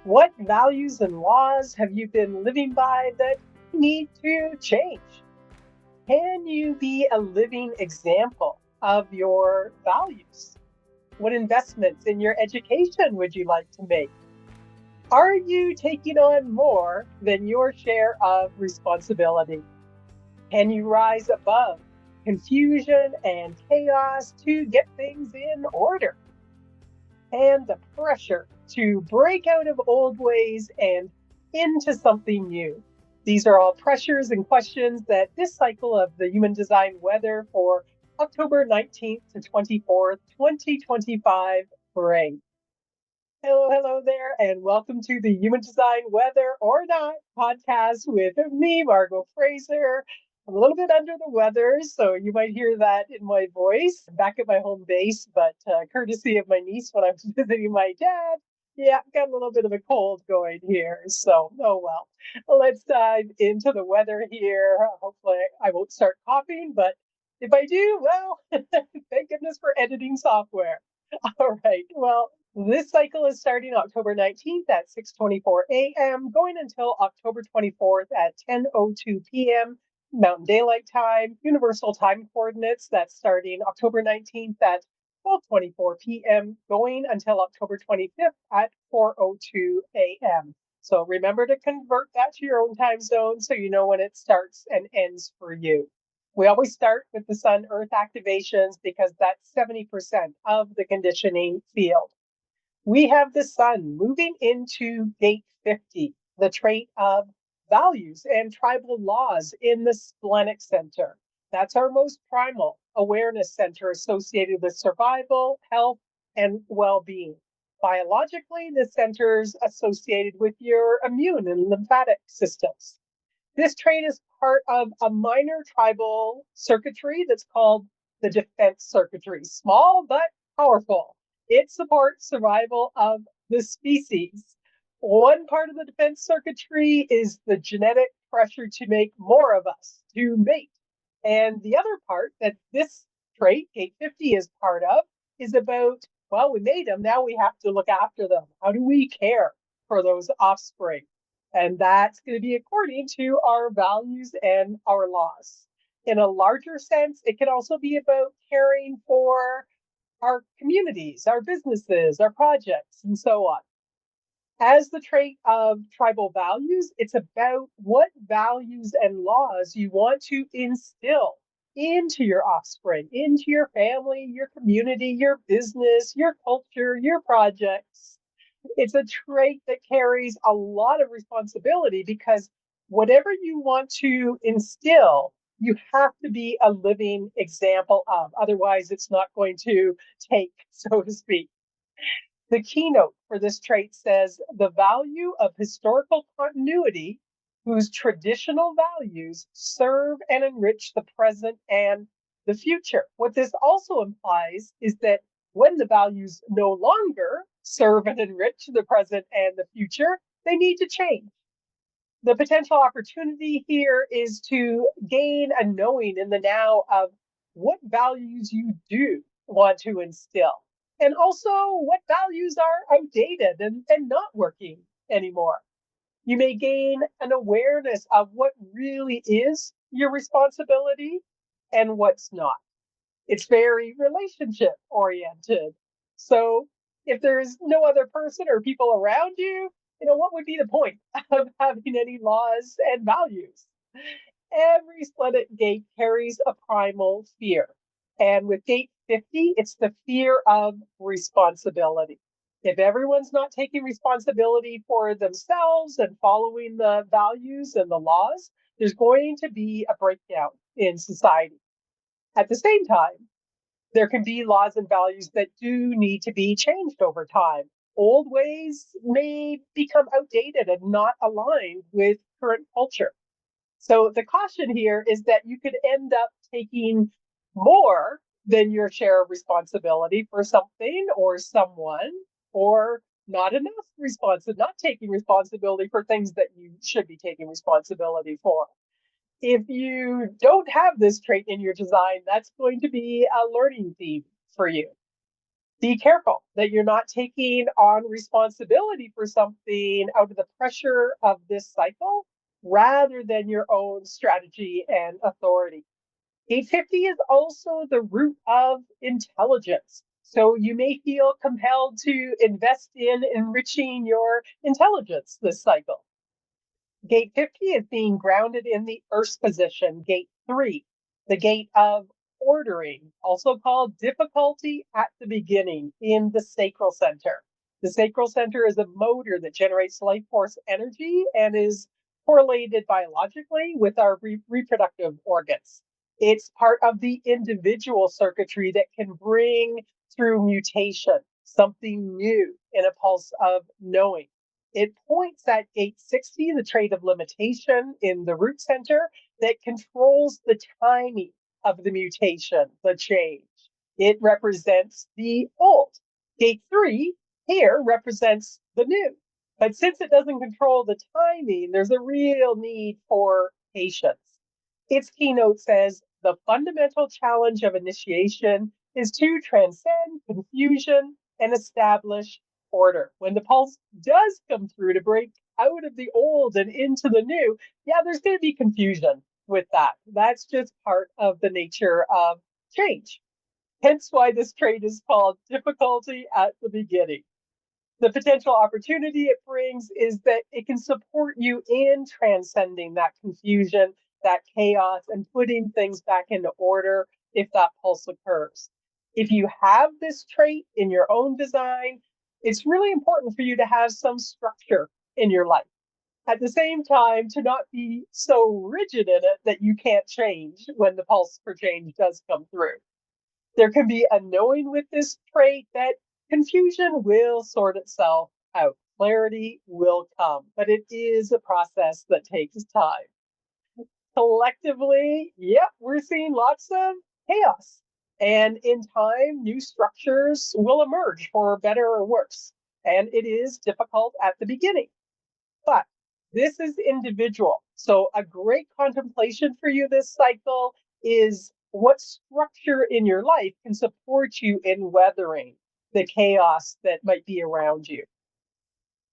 What values and laws have you been living by that need to change? Can you be a living example of your values? What investments in your education would you like to make? Are you taking on more than your share of responsibility? Can you rise above confusion and chaos to get things in order? And the pressure to break out of old ways and into something new. These are all pressures and questions that this cycle of the Human Design Weather for October 19th to 24th, 2025 bring. Hello, hello there, and welcome to the Human Design Weather or Not podcast with me, Margot Fraser. I'm a little bit under the weather, so you might hear that in my voice. I'm back at my home base, but courtesy of my niece when I was visiting my dad, yeah, got a little bit of a cold going here. So, oh well. Let's dive into the weather here. Hopefully, I won't start coughing, but if I do, well, thank goodness for editing software. All right. Well, this cycle is starting October 19th at 6:24 a.m., going until October 24th at 10:02 p.m. Mountain Daylight Time, Universal Time Coordinates. That's starting October 19th at 12:24 p.m., going until October 25th at 4:02 a.m. So remember to convert that to your own time zone so you know when it starts and ends for you. We always start with the Sun Earth activations because that's 70% of the conditioning field. We have the Sun moving into gate 50, the trait of values and tribal laws in the splenic center. That's our most primal awareness center associated with survival, health, and well being. Biologically, the center's associated with your immune and lymphatic systems. This trait is part of a minor tribal circuitry that's called the defense circuitry. Small but powerful. It supports survival of the species. One part of the defense circuitry is the genetic pressure to make more of us, to mate. And the other part that this trait, gate 50, is part of, is about, well, we made them, now we have to look after them. How do we care for those offspring? And that's going to be according to our values and our laws. In a larger sense, it can also be about caring for our communities, our businesses, our projects, and so on. As the trait of tribal values, it's about what values and laws you want to instill into your offspring, into your family, your community, your business, your culture, your projects. It's a trait that carries a lot of responsibility because whatever you want to instill, you have to be a living example of. Otherwise, it's not going to take, so to speak. The keynote for this trait says the value of historical continuity whose traditional values serve and enrich the present and the future. What this also implies is that when the values no longer serve and enrich the present and the future, they need to change. The potential opportunity here is to gain a knowing in the now of what values you do want to instill, and also what values are outdated and not working anymore. You may gain an awareness of what really is your responsibility and what's not. It's very relationship oriented. So if there's no other person or people around you, what would be the point of having any laws and values? Every splenic gate carries a primal fear. And with gate 50, it's the fear of responsibility. If everyone's not taking responsibility for themselves and following the values and the laws, there's going to be a breakdown in society. At the same time, there can be laws and values that do need to be changed over time. Old ways may become outdated and not aligned with current culture. So the caution here is that you could end up taking more than your share of responsibility for something or someone, or not enough not taking responsibility for things that you should be taking responsibility for. If you don't have this trait in your design, that's going to be a learning theme for you. Be careful that you're not taking on responsibility for something out of the pressure of this cycle rather than your own strategy and authority. 850 is also the root of intelligence. So you may feel compelled to invest in enriching your intelligence this cycle. Gate 50 is being grounded in the Earth's position. Gate 3, the gate of ordering, also called difficulty at the beginning in the Sacral Center. The Sacral Center is a motor that generates life force energy and is correlated biologically with our reproductive organs. It's part of the individual circuitry that can bring through mutation something new in a pulse of knowing. It points at gate 60, the trait of limitation in the root center that controls the timing of the mutation, the change. It represents the old. Gate 3 here represents the new. But since it doesn't control the timing, there's a real need for patience. Its keynote says the fundamental challenge of initiation is to transcend confusion and establish order. When the pulse does come through to break out of the old and into the new, yeah, there's going to be confusion with that. That's just part of the nature of change. Hence why this trait is called difficulty at the beginning. The potential opportunity it brings is that it can support you in transcending that confusion, that chaos, and putting things back into order if that pulse occurs. If you have this trait in your own design, it's really important for you to have some structure in your life. At the same time, to not be so rigid in it that you can't change when the pulse for change does come through. There can be a knowing with this trait that confusion will sort itself out. Clarity will come, but it is a process that takes time. Collectively, yep, we're seeing lots of chaos. And in time, new structures will emerge for better or worse. And it is difficult at the beginning. But this is individual. So a great contemplation for you this cycle is what structure in your life can support you in weathering the chaos that might be around you.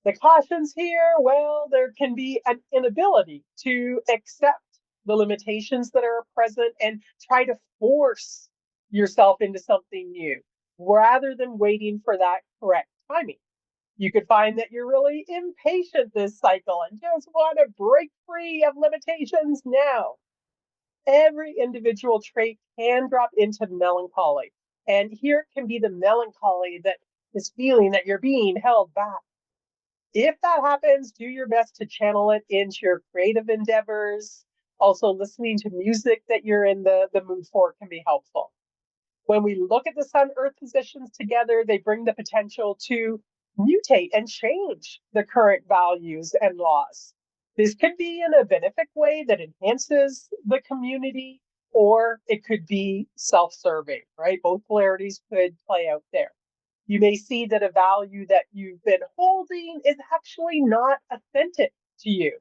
The cautions here, well, there can be an inability to accept the limitations that are present and try to force yourself into something new rather than waiting for that correct timing. You could find that you're really impatient this cycle and just want to break free of limitations now. Every individual trait can drop into melancholy. And here it can be the melancholy that is feeling that you're being held back. If that happens, do your best to channel it into your creative endeavors. Also, listening to music that you're in the mood for can be helpful. When we look at the Sun Earth positions together, they bring the potential to mutate and change the current values and laws. This could be in a benefic way that enhances the community, or it could be self serving, right? Both polarities could play out there. You may see that a value that you've been holding is actually not authentic to you.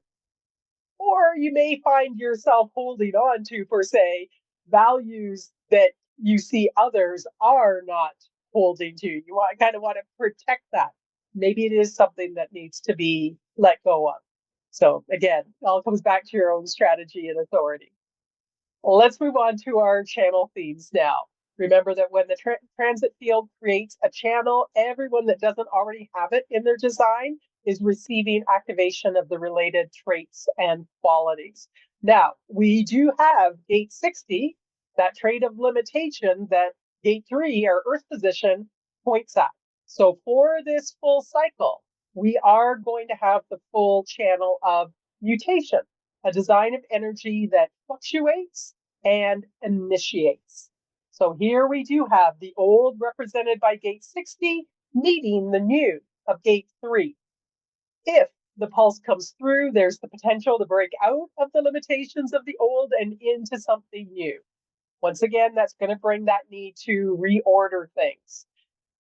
Or you may find yourself holding on to, per se, values that you see others are not holding to. You kind of want to protect that. Maybe it is something that needs to be let go of. So again, it all comes back to your own strategy and authority. Well, let's move on to our channel themes now. Remember that when the transit field creates a channel, everyone that doesn't already have it in their design is receiving activation of the related traits and qualities. Now, we do have gate 60, that trait of limitation that gate 3, our Earth position, points at. So for this full cycle, we are going to have the full channel of mutation, a design of energy that fluctuates and initiates. So here we do have the old represented by gate 60 meeting the new of gate 3. If the pulse comes through, there's the potential to break out of the limitations of the old and into something new. Once again, that's going to bring that need to reorder things.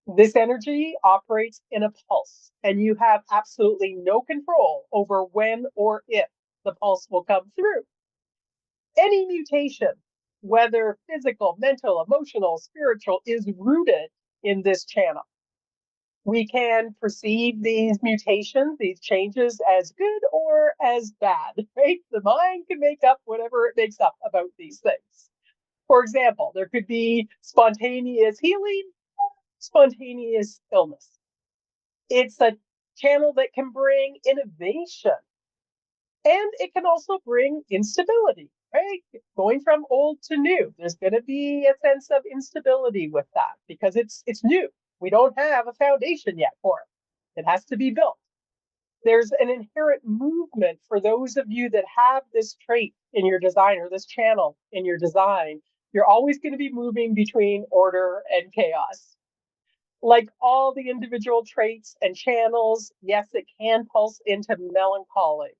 This energy operates in a pulse, and you have absolutely no control over when or if the pulse will come through. Any mutation, whether physical, mental, emotional, spiritual, is rooted in this channel. We can perceive these mutations, these changes, as good or as bad, right? The mind can make up whatever it makes up about these things. For example, there could be spontaneous healing, spontaneous illness. It's a channel that can bring innovation, and it can also bring instability, right? Going from old to new. There's going to be a sense of instability with that because it's new. We don't have a foundation yet for it. It has to be built. There's an inherent movement for those of you that have this trait in your design or this channel in your design. You're always going to be moving between order and chaos. Like all the individual traits and channels, yes, it can pulse into melancholy.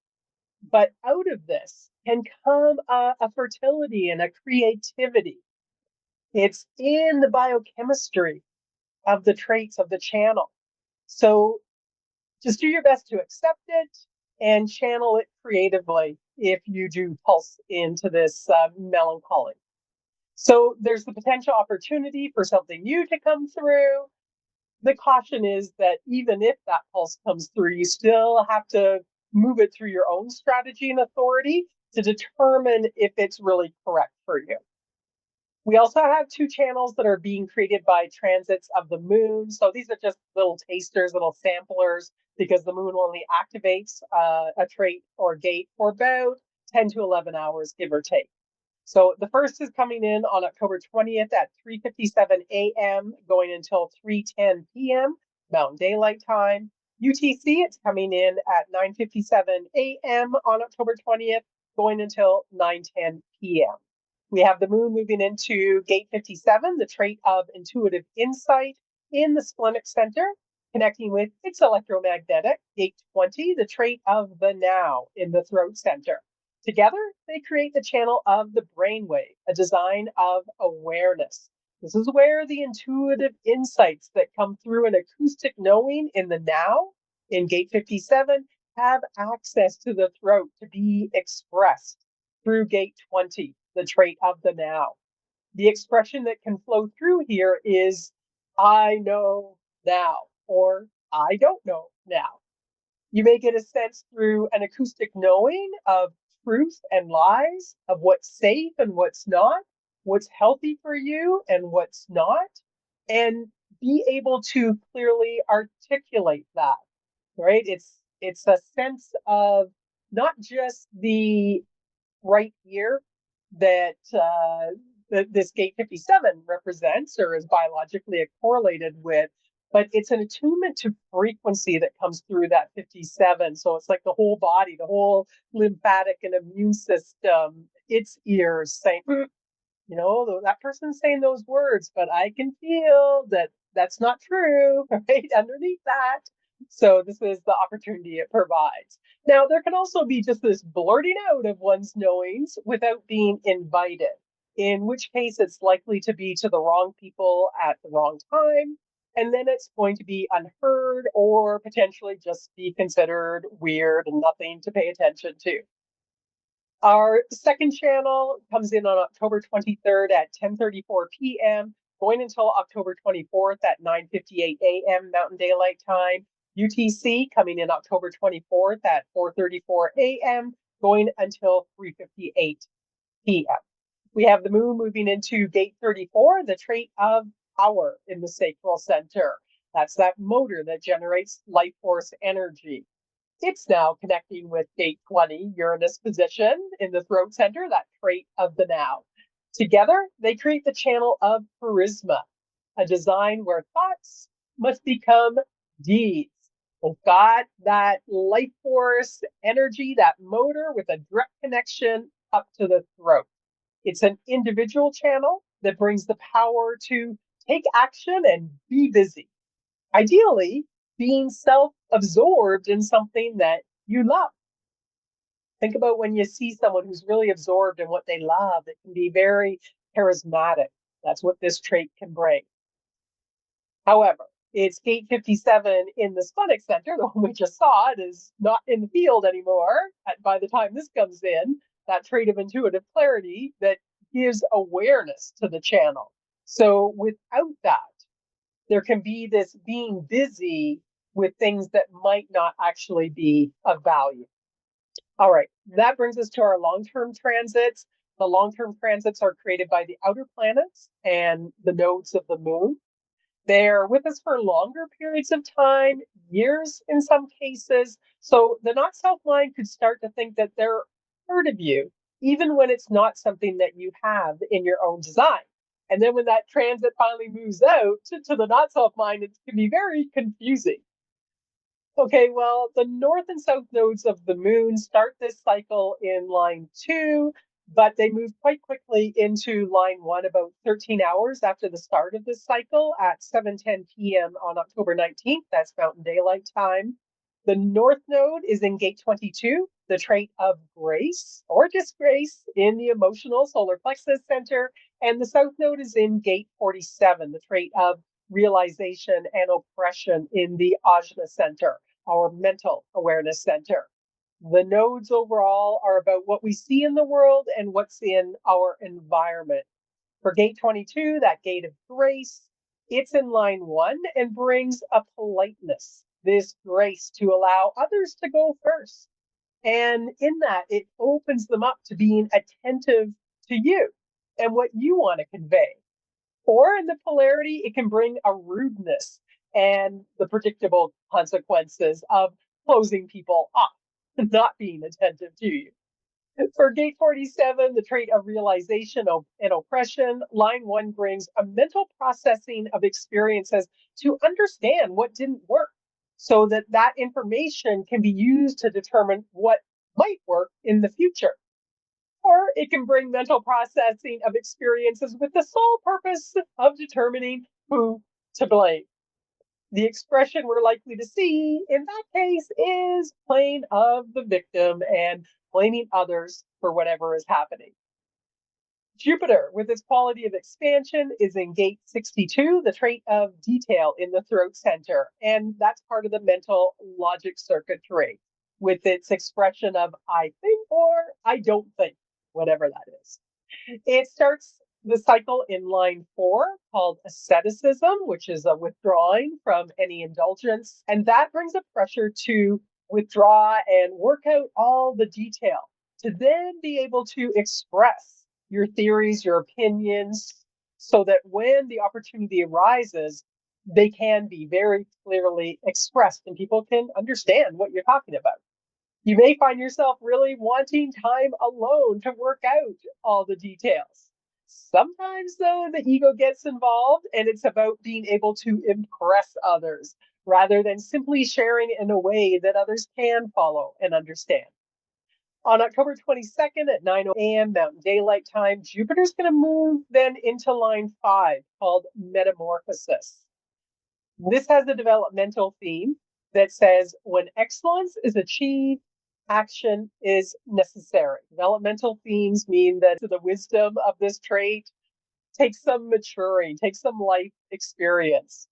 But out of this can come a fertility and a creativity. It's in the biochemistry of the traits of the channel. So just do your best to accept it and channel it creatively if you do pulse into this melancholy. So there's the potential opportunity for something new to come through. The caution is that even if that pulse comes through, you still have to move it through your own strategy and authority to determine if it's really correct for you. We also have two channels that are being created by transits of the moon. So these are just little tasters, little samplers, because the moon only activates a trait or gate for about 10 to 11 hours, give or take. So the first is coming in on October 20th at 3:57 a.m., going until 3:10 p.m. Mountain Daylight Time. UTC, it's coming in at 9:57 a.m. on October 20th, going until 9:10 p.m. We have the moon moving into gate 57, the trait of intuitive insight in the splenic center, connecting with its electromagnetic. Gate 20, the trait of the now in the throat center. Together, they create the channel of the brainwave, a design of awareness. This is where the intuitive insights that come through an acoustic knowing in the now, in gate 57, have access to the throat to be expressed through gate 20, the trait of the now. The expression that can flow through here is, I know now, or I don't know now. You may get a sense through an acoustic knowing of truth and lies, of what's safe and what's not, what's healthy for you and what's not, and be able to clearly articulate that, right? It's a sense of not just the right ear that this gate 57 represents or is biologically correlated with, but it's an attunement to frequency that comes through that 57. So it's like the whole body, the whole lymphatic and immune system, its ears saying, you know, that person's saying those words, but I can feel that that's not true, right? Underneath that. So this is the opportunity it provides. Now, there can also be just this blurting out of one's knowings without being invited, in which case it's likely to be to the wrong people at the wrong time. And then it's going to be unheard or potentially just be considered weird and nothing to pay attention to. Our second channel comes in on October 23rd at 10:34 p.m., going until October 24th at 9:58 a.m. Mountain Daylight Time. UTC coming in October 24th at 4:34 a.m., going until 3:58 p.m. We have the moon moving into gate 34, the trait of power in the sacral center. That's that motor that generates life force energy. It's now connecting with gate 20, Uranus position in the throat center, that trait of the now. Together, they create the channel of charisma, a design where thoughts must become deeds. We've got that life force energy, that motor with a direct connection up to the throat. It's an individual channel that brings the power to take action and be busy. Ideally, being self-absorbed in something that you love. Think about when you see someone who's really absorbed in what they love. It can be very charismatic. That's what this trait can bring. However, it's gate 57 in the splenic center, the one we just saw. It is not in the field anymore by the time this comes in, that trait of intuitive clarity that gives awareness to the channel. So without that, There can be this being busy with things that might not actually be of value. All right, that brings us to our long-term transits. The long-term transits are created by the outer planets and the nodes of the moon. They're with us for longer periods of time, years in some cases. So the not self mind could start to think that they're part of you, even when it's not something that you have in your own design. And then when that transit finally moves out to the not self mind, it can be very confusing. Okay, well, the north and south nodes of the moon start this cycle in line 2, but they move quite quickly into line 1 about 13 hours after the start of this cycle at 7:10 p.m. on October 19th. That's Mountain Daylight Time. The north node is in gate 22, the trait of grace or disgrace in the emotional solar plexus center, and the south node is in gate 47, the trait of realization and oppression in the Ajna center, our mental awareness center. The nodes overall are about what we see in the world and what's in our environment. For gate 22, that gate of grace, it's in line 1 and brings a politeness, this grace to allow others to go first. And in that, it opens them up to being attentive to you and what you want to convey. Or in the polarity, it can bring a rudeness and the predictable consequences of closing people off, not being attentive to you. For gate 47, the trait of realization and oppression, line 1 brings a mental processing of experiences to understand what didn't work so that that information can be used to determine what might work in the future. Or it can bring mental processing of experiences with the sole purpose of determining who to blame. The expression we're likely to see in that case is playing of the victim and blaming others for whatever is happening. Jupiter, with its quality of expansion, is in gate 62, the trait of detail in the throat center. And that's part of the mental logic circuitry with its expression of I think or I don't think, whatever that is. It starts the cycle in line 4 called asceticism, which is a withdrawing from any indulgence. And that brings a pressure to withdraw and work out all the detail to then be able to express your theories, your opinions, so that when the opportunity arises, they can be very clearly expressed and people can understand what you're talking about. You may find yourself really wanting time alone to work out all the details. Sometimes, though, the ego gets involved and it's about being able to impress others rather than simply sharing in a way that others can follow and understand. On October 22nd at 9 a.m. Mountain Daylight Time, Jupiter's going to move then into line 5 called Metamorphosis. This has a developmental theme that says when excellence is achieved, action is necessary. Developmental themes mean that the wisdom of this trait takes some maturing, takes some life experience.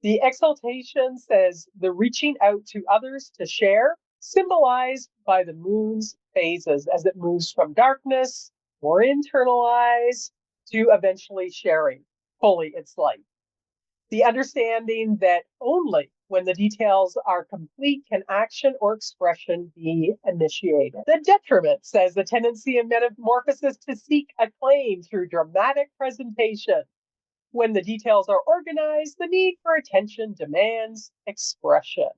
The exaltation says the reaching out to others to share, symbolized by the moon's phases as it moves from darkness, more internalized, to eventually sharing fully its light. The understanding that only when the details are complete can action or expression be initiated. The detriment says the tendency in metamorphosis to seek acclaim through dramatic presentation. When the details are organized, the need for attention demands expression.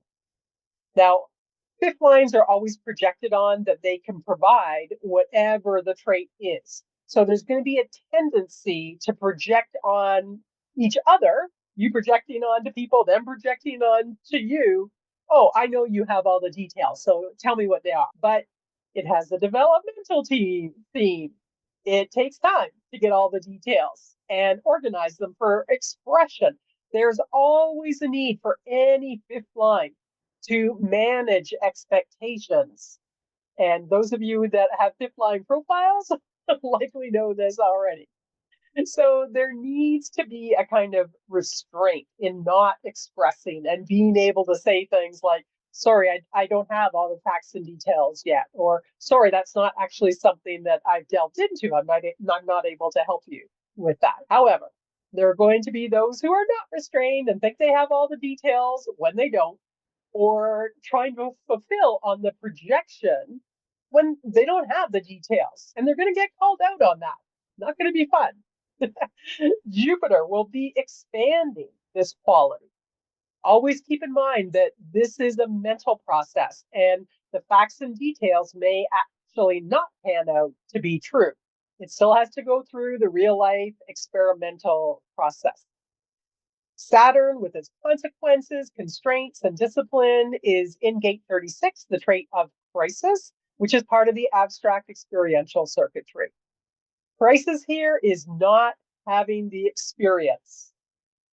Now, fifth lines are always projected on that they can provide whatever the trait is. So there's going to be a tendency to project on each other, you projecting on to people, them projecting on to you. Oh, I know you have all the details, so tell me what they are. But it has a developmental theme. It takes time to get all the details and organize them for expression. There's always a need for any fifth line to manage expectations. And those of you that have fifth line profiles likely know this already. So there needs to be a kind of restraint in not expressing and being able to say things like, sorry, I don't have all the facts and details yet, or sorry, that's not actually something that I've delved into. I'm not able to help you with that. However, There are going to be those who are not restrained and think they have all the details when they don't, or trying to fulfill on the projection when they don't have the details. And they're going to get called out on that. Not going to be fun. Jupiter will be expanding this quality. Always keep in mind that this is a mental process and the facts and details may actually not pan out to be true. It still has to go through the real life experimental process. Saturn, with its consequences, constraints, and discipline, is in gate 36, the trait of crisis, which is part of the abstract experiential circuitry. Crisis here is not having the experience.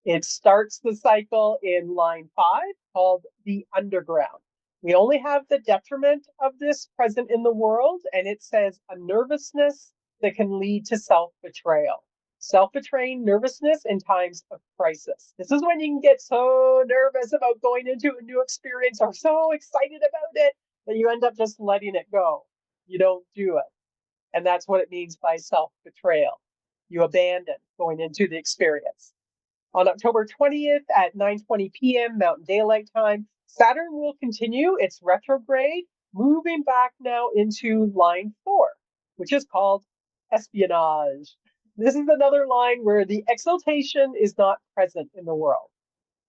It starts the cycle in line 5, called the underground. We only have the detriment of this present in the world, and it says a nervousness that can lead to self-betrayal. Self-betraying nervousness in times of crisis. This is when you can get so nervous about going into a new experience or so excited about it that you end up just letting it go. You don't do it. And that's what it means by self-betrayal. You abandon going into the experience. On October 20th at 9:20 p.m. Mountain Daylight Time, Saturn will continue its retrograde, moving back now into line 4, which is called espionage. This is another line where the exaltation is not present in the world.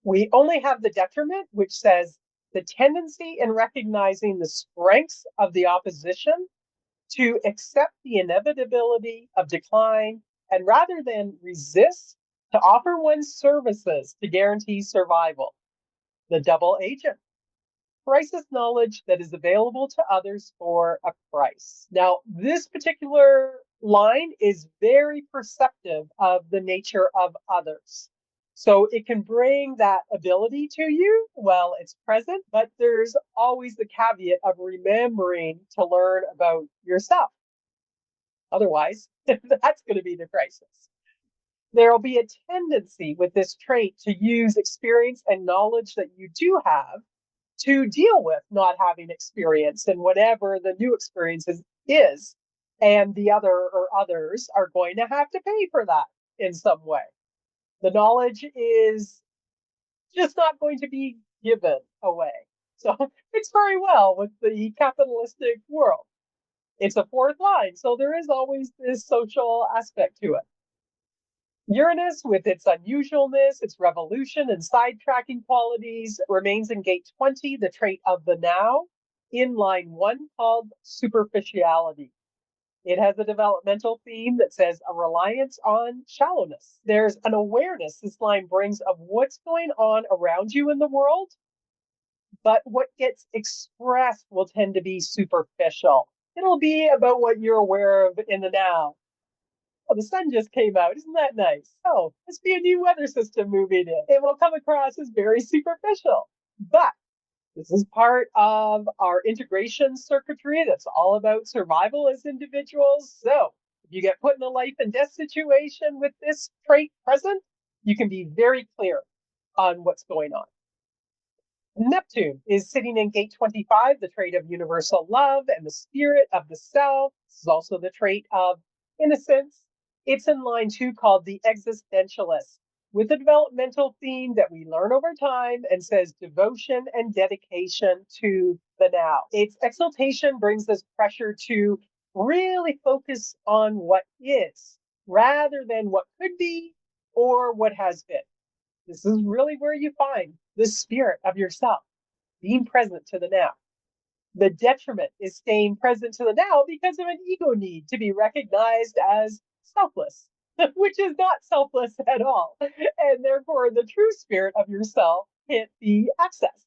We only have the detriment, which says the tendency in recognizing the strengths of the opposition to accept the inevitability of decline and rather than resist, to offer one's services to guarantee survival. The double agent. Crisis knowledge that is available to others for a price. Now, this particular line is very perceptive of the nature of others. So it can bring that ability to you while it's present, but there's always the caveat of remembering to learn about yourself. Otherwise, that's going to be the crisis. There will be a tendency with this trait to use experience and knowledge that you do have to deal with not having experience and whatever the new experience is. And the other or others are going to have to pay for that in some way. The knowledge is just not going to be given away. So it's very well with the capitalistic world. It's a fourth line, so there is always this social aspect to it. Uranus, with its unusualness, its revolution and sidetracking qualities, remains in gate 20, the trait of the now, in line 1, called superficiality. It has a developmental theme that says a reliance on shallowness. There's an awareness this line brings of what's going on around you in the world, but what gets expressed will tend to be superficial. It'll be about what you're aware of in the now. Oh, the sun just came out. Isn't that nice? Oh, must be a new weather system moving in. It will come across as very superficial. But this is part of our integration circuitry that's all about survival as individuals. So if you get put in a life and death situation with this trait present, you can be very clear on what's going on. Neptune is sitting in gate 25, the trait of universal love and the spirit of the self. This is also the trait of innocence. It's in line 2, called the existentialist, with a developmental theme that we learn over time and says devotion and dedication to the now. Its exaltation brings this pressure to really focus on what is rather than what could be or what has been. This is really where you find the spirit of yourself, being present to the now. The detriment is staying present to the now because of an ego need to be recognized as selfless, which is not selfless at all. And therefore, the true spirit of yourself can't be accessed.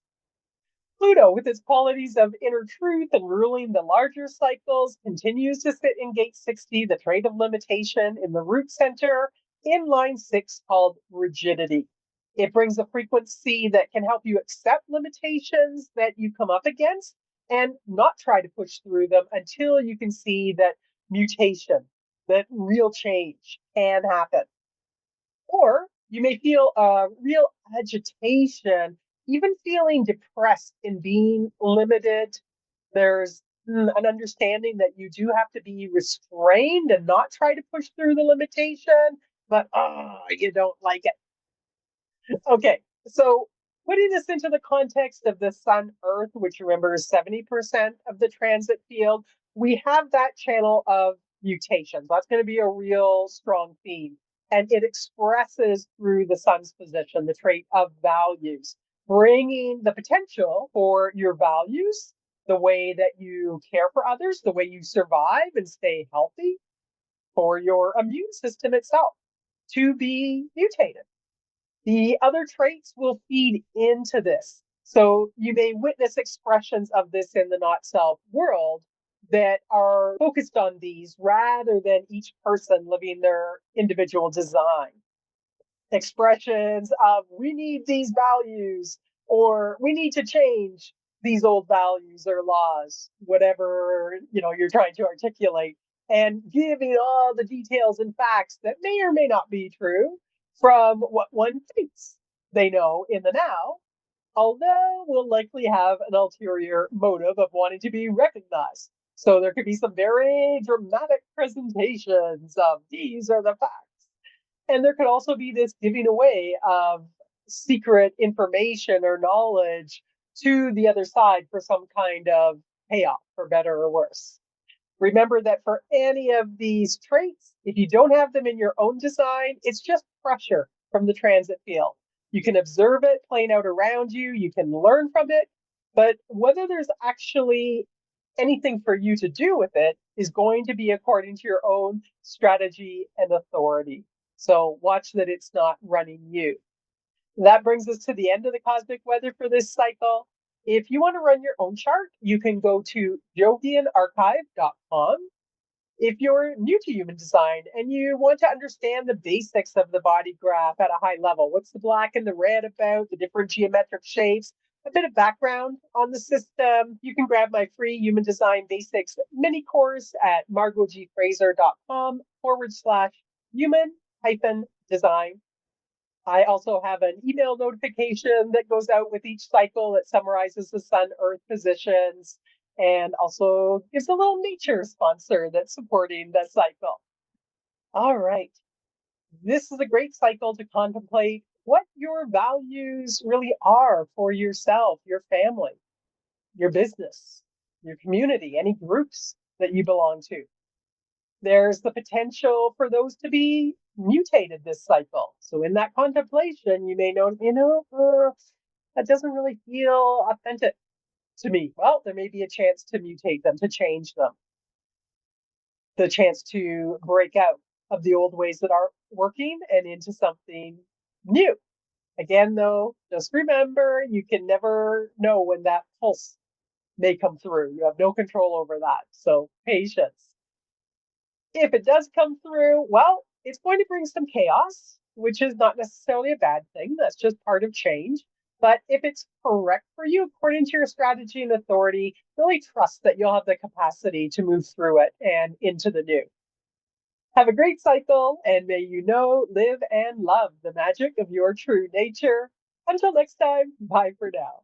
Pluto, with its qualities of inner truth and ruling the larger cycles, continues to sit in gate 60, the trait of limitation, in the root center, in line 6, called rigidity. It brings a frequency that can help you accept limitations that you come up against and not try to push through them until you can see that mutation, that real change can happen. Or you may feel a real agitation, even feeling depressed in being limited. There's an understanding that you do have to be restrained and not try to push through the limitation, but you don't like it. Okay, so putting this into the context of the Sun Earth, which remember is 70% of the transit field, we have that channel of mutations. That's going to be a real strong theme. And it expresses through the Sun's position the trait of values, bringing the potential for your values, the way that you care for others, the way you survive and stay healthy, for your immune system itself to be mutated. The other traits will feed into this. So you may witness expressions of this in the not self world that are focused on these rather than each person living their individual design. Expressions of we need these values or we need to change these old values or laws, whatever you're trying to articulate, and giving all the details and facts that may or may not be true from what one thinks they know in the now, although will likely have an ulterior motive of wanting to be recognized. So there could be some very dramatic presentations of these are the facts. And there could also be this giving away of secret information or knowledge to the other side for some kind of payoff, for better or worse. Remember that for any of these traits, if you don't have them in your own design, it's just pressure from the transit field. You can observe it playing out around you, you can learn from it, but whether there's actually anything for you to do with it is going to be according to your own strategy and authority. So watch that it's not running you. That brings us to the end of the cosmic weather for this cycle. If you want to run your own chart, you can go to jovianarchive.com. If you're new to human design and you want to understand the basics of the body graph at a high level, what's the black and the red about, the different geometric shapes, a bit of background on the system, you can grab my free Human Design Basics mini course at margotgfraser.com/human-design. I also have an email notification that goes out with each cycle that summarizes the Sun Earth positions and also gives a little nature sponsor that's supporting the cycle. All right. This is a great cycle to contemplate what your values really are for yourself, your family, your business, your community, any groups that you belong to. There's the potential for those to be mutated this cycle. So in that contemplation, you may know, that doesn't really feel authentic to me. Well, there may be a chance to mutate them, to change them, the chance to break out of the old ways that aren't working and into something new. Again, though, just remember you can never know when that pulse may come through. You have no control over that. So patience. If it does come through, well, it's going to bring some chaos, which is not necessarily a bad thing. That's just part of change. But if it's correct for you, according to your strategy and authority, really trust that you'll have the capacity to move through it and into the new. Have a great cycle, and may you know, live, and love the magic of your true nature. Until next time, bye for now.